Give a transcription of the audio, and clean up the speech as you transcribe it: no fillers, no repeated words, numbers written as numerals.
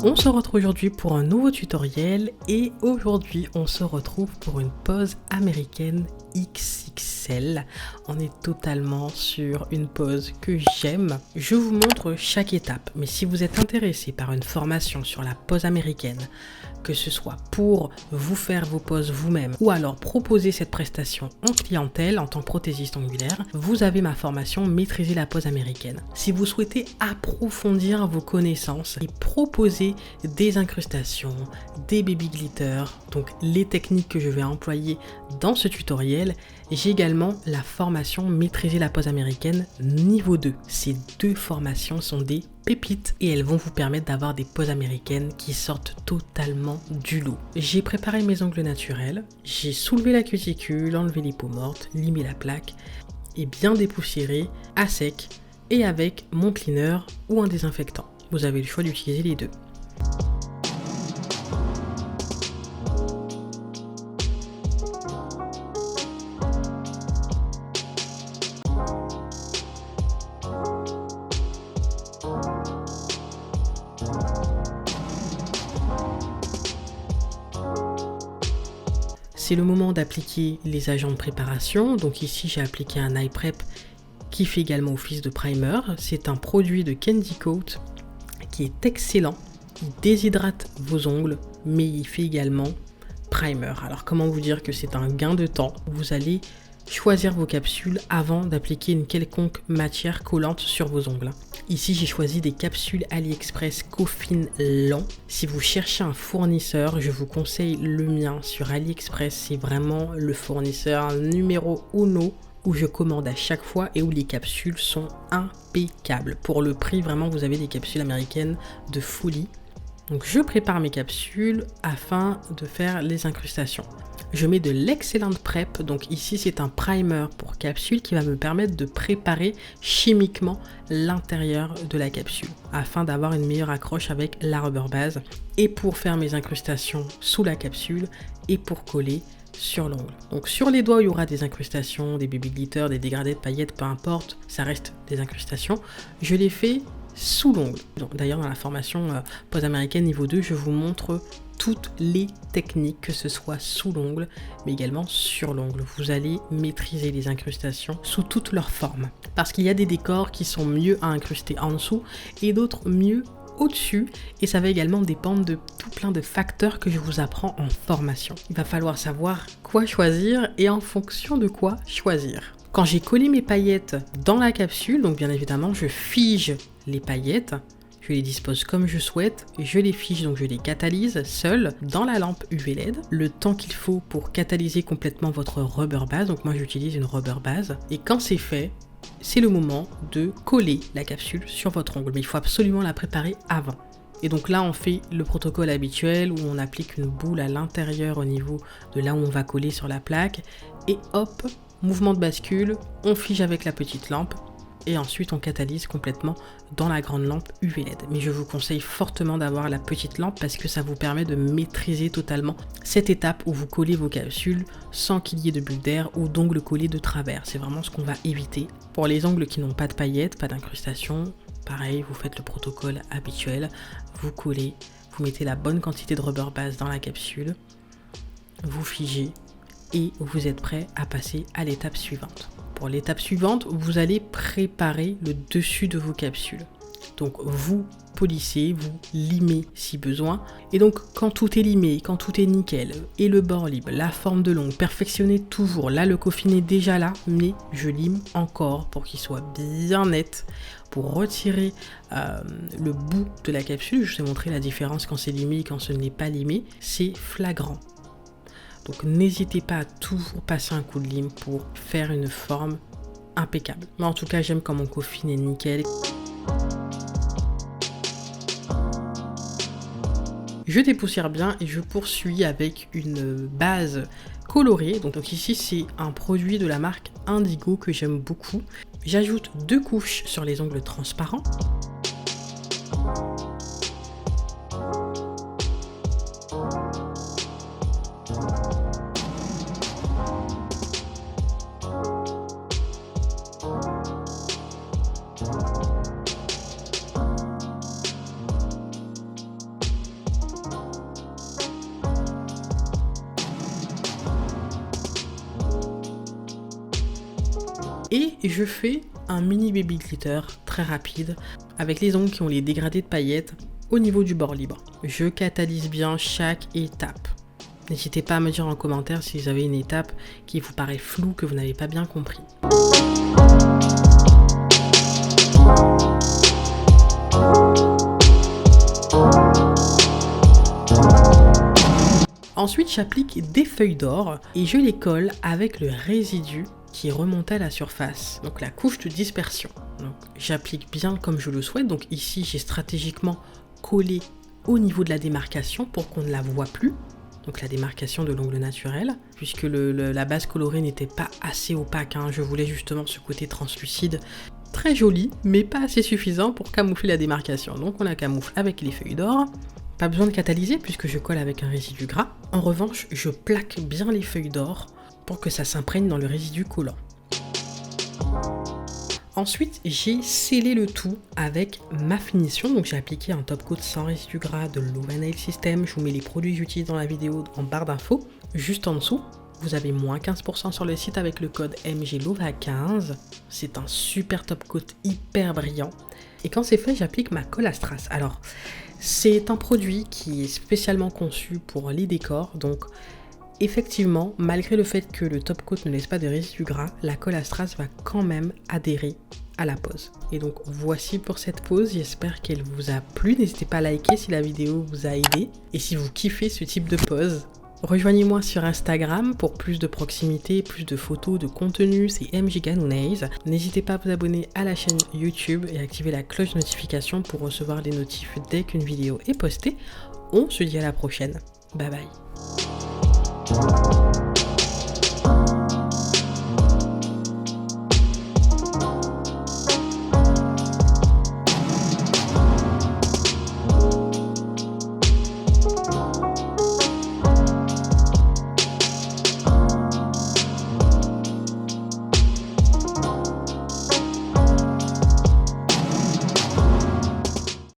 On se retrouve aujourd'hui pour un nouveau tutoriel et aujourd'hui on se retrouve pour une pose américaine XXL. On est totalement sur une pose que j'aime. Je vous montre chaque étape, mais si vous êtes intéressé par une formation sur la pose américaine, que ce soit pour vous faire vos poses vous-même ou alors proposer cette prestation en clientèle en tant que prothésiste angulaire, vous avez ma formation Maîtriser la pose américaine. Si vous souhaitez approfondir vos connaissances et proposer des incrustations, des baby glitter, donc les techniques que je vais employer dans ce tutoriel, j'ai également la formation Maîtriser la pose américaine niveau 2. Ces deux formations sont des pépites et elles vont vous permettre d'avoir des poses américaines qui sortent totalement du lot. J'ai préparé mes ongles naturels, j'ai soulevé la cuticule, enlevé les peaux mortes, limé la plaque et bien dépoussiéré à sec et avec mon cleaner ou un désinfectant. Vous avez le choix d'utiliser les deux. C'est le moment d'appliquer les agents de préparation. Donc ici, j'ai appliqué un eye prep qui fait également office de primer. C'est un produit de Candy Coat qui est excellent. Il déshydrate vos ongles, mais il fait également primer. Alors comment vous dire que c'est un gain de temps? Vous allez choisir vos capsules avant d'appliquer une quelconque matière collante sur vos ongles. Ici, j'ai choisi des capsules AliExpress Coffin Lent. Si vous cherchez un fournisseur, je vous conseille le mien sur AliExpress. C'est vraiment le fournisseur numéro uno où je commande à chaque fois et où les capsules sont impeccables. Pour le prix, vraiment, vous avez des capsules américaines de folie. Donc, je prépare mes capsules afin de faire les incrustations. Je mets de l'excellente prep, donc ici c'est un primer pour capsule qui va me permettre de préparer chimiquement l'intérieur de la capsule afin d'avoir une meilleure accroche avec la rubber base et pour faire mes incrustations sous la capsule et pour coller sur l'ongle. Donc sur les doigts il y aura des incrustations, des baby glitter, des dégradés de paillettes, peu importe, ça reste des incrustations. Je les fais sous l'ongle. D'ailleurs dans la formation pose américaine niveau 2, je vous montre toutes les techniques, que ce soit sous l'ongle, mais également sur l'ongle. Vous allez maîtriser les incrustations sous toutes leurs formes. Parce qu'il y a des décors qui sont mieux à incruster en dessous et d'autres mieux au-dessus. Et ça va également dépendre de tout plein de facteurs que je vous apprends en formation. Il va falloir savoir quoi choisir et en fonction de quoi choisir. Quand j'ai collé mes paillettes dans la capsule, donc bien évidemment, je fige les paillettes. Je les dispose comme je souhaite, je les fige, donc je les catalyse seul dans la lampe UV LED, le temps qu'il faut pour catalyser complètement votre rubber base. Donc moi j'utilise une rubber base et quand c'est fait, c'est le moment de coller la capsule sur votre ongle, mais il faut absolument la préparer avant. Et donc là on fait le protocole habituel où on applique une boule à l'intérieur au niveau de là où on va coller sur la plaque et hop, mouvement de bascule, on fige avec la petite lampe. Et ensuite on catalyse complètement dans la grande lampe UV LED. Mais je vous conseille fortement d'avoir la petite lampe parce que ça vous permet de maîtriser totalement cette étape où vous collez vos capsules sans qu'il y ait de bulles d'air ou d'ongles collés de travers. C'est vraiment ce qu'on va éviter. Pour les ongles qui n'ont pas de paillettes, pas d'incrustation, pareil, vous faites le protocole habituel, vous collez, vous mettez la bonne quantité de rubber base dans la capsule, vous figez et vous êtes prêt à passer à l'étape suivante. Pour l'étape suivante, vous allez préparer le dessus de vos capsules. Donc vous polissez, vous limez si besoin. Et donc quand tout est limé, quand tout est nickel, et le bord libre, la forme de l'ongle, perfectionnez toujours. Là le coffin est déjà là, mais je lime encore pour qu'il soit bien net. Pour retirer le bout de la capsule, je vous ai montré la différence quand c'est limé et quand ce n'est pas limé, c'est flagrant. Donc n'hésitez pas à toujours passer un coup de lime pour faire une forme impeccable. Mais en tout cas, j'aime quand mon coffin est nickel. Je dépoussière bien et je poursuis avec une base colorée. Donc ici, c'est un produit de la marque Indigo que j'aime beaucoup. J'ajoute 2 couches sur les ongles transparents. Et je fais un mini baby glitter très rapide avec les ongles qui ont les dégradés de paillettes au niveau du bord libre. Je catalyse bien chaque étape. N'hésitez pas à me dire en commentaire si vous avez une étape qui vous paraît floue, que vous n'avez pas bien compris. Ensuite, j'applique des feuilles d'or et je les colle avec le résidu qui est remonté à la surface, donc la couche de dispersion. J'applique bien comme je le souhaite. Donc ici, j'ai stratégiquement collé au niveau de la démarcation pour qu'on ne la voit plus. Donc la démarcation de l'ongle naturel, puisque la base colorée n'était pas assez opaque. Je voulais justement ce côté translucide, très joli, mais pas assez suffisant pour camoufler la démarcation. Donc on la camoufle avec les feuilles d'or. Pas besoin de catalyser puisque je colle avec un résidu gras. En revanche, je plaque bien les feuilles d'or pour que ça s'imprègne dans le résidu collant. Ensuite, j'ai scellé le tout avec ma finition. Donc j'ai appliqué un top coat sans résidu gras de Lova Nail System. Je vous mets les produits que j'utilise dans la vidéo en barre d'infos. Juste en dessous, vous avez moins 15% sur le site avec le code MGLOVA15. C'est un super top coat hyper brillant. Et quand c'est fait, j'applique ma colle à strass. Alors, c'est un produit qui est spécialement conçu pour les décors. Donc, effectivement, malgré le fait que le top coat ne laisse pas de résidus gras, la colle à strass va quand même adhérer à la pose. Et donc, voici pour cette pose. J'espère qu'elle vous a plu. N'hésitez pas à liker si la vidéo vous a aidé. Et si vous kiffez ce type de pose, rejoignez-moi sur Instagram pour plus de proximité, plus de photos, de contenu, c'est MGGanounays. N'hésitez pas à vous abonner à la chaîne YouTube et activer la cloche de notification pour recevoir les notifs dès qu'une vidéo est postée. On se dit à la prochaine. Bye bye.